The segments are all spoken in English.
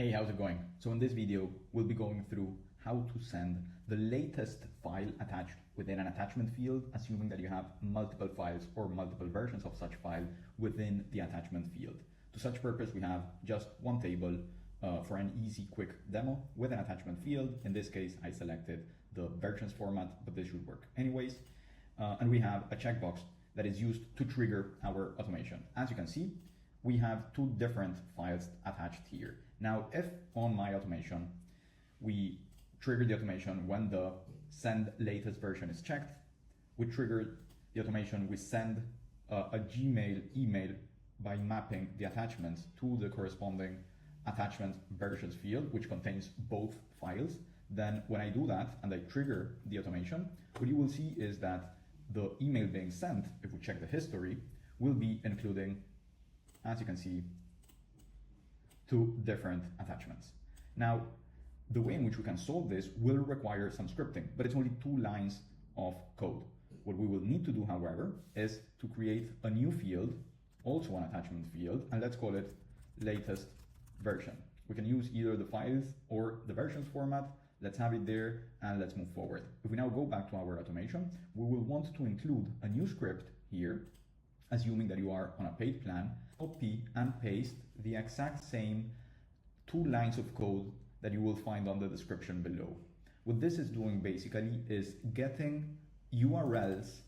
Hey, how's it going? So in this video, we'll be going through how to send the latest file attached within an attachment field, assuming that you have multiple files or multiple versions of such file within the attachment field. To such purpose, we have just one table for an easy, quick demo with an attachment field. In this case, I selected the versions format, but this should work anyways. And we have a checkbox that is used to trigger our automation. As you can see, we have two different files attached here. Now, if on my automation, we trigger the automation when the send latest version is checked, we trigger the automation, we send a Gmail email by mapping the attachments to the corresponding attachment versions field, which contains both files. Then when I do that and I trigger the automation, what you will see is that the email being sent, if we check the history, will be including, as you can see, two different attachments. Now, the way in which we can solve this will require some scripting, but it's only 2 lines of code. What we will need to do, however, is to create a new field, also an attachment field, and let's call it latest version. We can use either the files or the versions format. Let's have it there and let's move forward. If we now go back to our automation, we will want to include a new script here, assuming that you are on a paid plan. Copy and paste the exact same 2 lines of code that you will find on the description below. What this is doing basically is getting URLs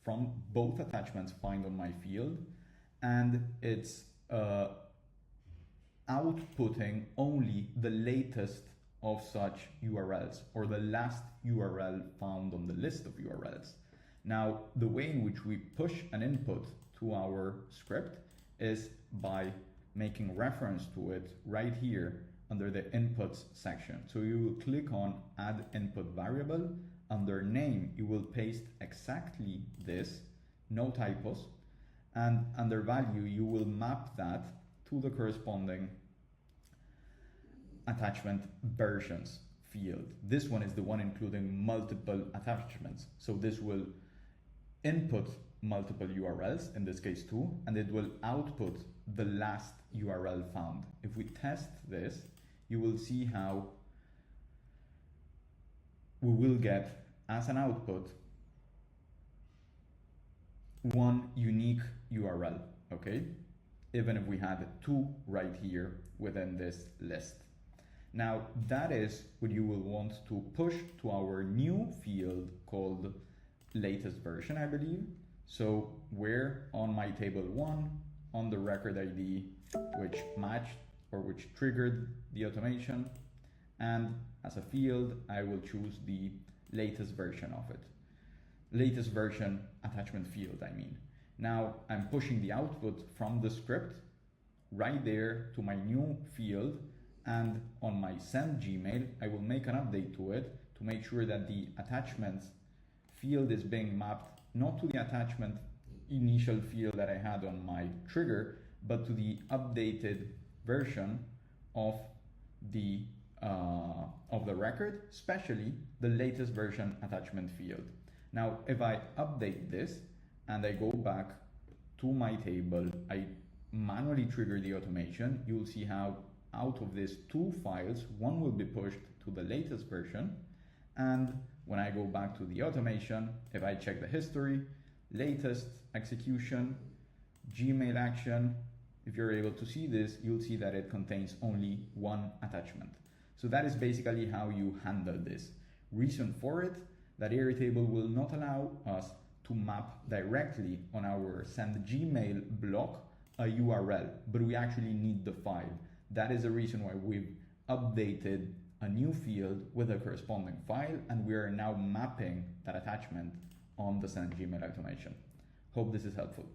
from both attachments found on my field, and it's outputting only the latest of such URLs, or the last URL found on the list of URLs. Now, the way in which we push an input to our script is by making reference to it right here under the inputs section. So you will click on add input variable. Under name, you will paste exactly this, no typos, and under value, you will map that to the corresponding attachment versions field. This one is the one including multiple attachments. So this will input multiple URLs, in this case 2, and it will output the last URL found. If we test this, you will see how we will get as an output one unique URL, okay? Even if we had 2 right here within this list. Now, that is what you will want to push to our new field called latest version, I believe. So where on my table 1, on the record ID, which matched or which triggered the automation, and as a field, I will choose the latest version of it. Latest version attachment field, I mean. Now I'm pushing the output from the script right there to my new field, and on my send Gmail, I will make an update to it to make sure that the attachments field is being mapped not to the attachment initial field that I had on my trigger, but to the updated version of the record, especially the latest version attachment field. Now, if I update this and I go back to my table, I manually trigger the automation, you will see how out of these 2 files, one will be pushed to the latest version. And when I go back to the automation, if I check the history, latest execution, Gmail action, if you're able to see this, you'll see that it contains only 1 attachment. So that is basically how you handle this. Reason for it, that Airtable will not allow us to map directly on our send Gmail block a URL, but we actually need the file. That is the reason why we've updated a new field with a corresponding file, and we are now mapping that attachment on the send Gmail automation. Hope this is helpful.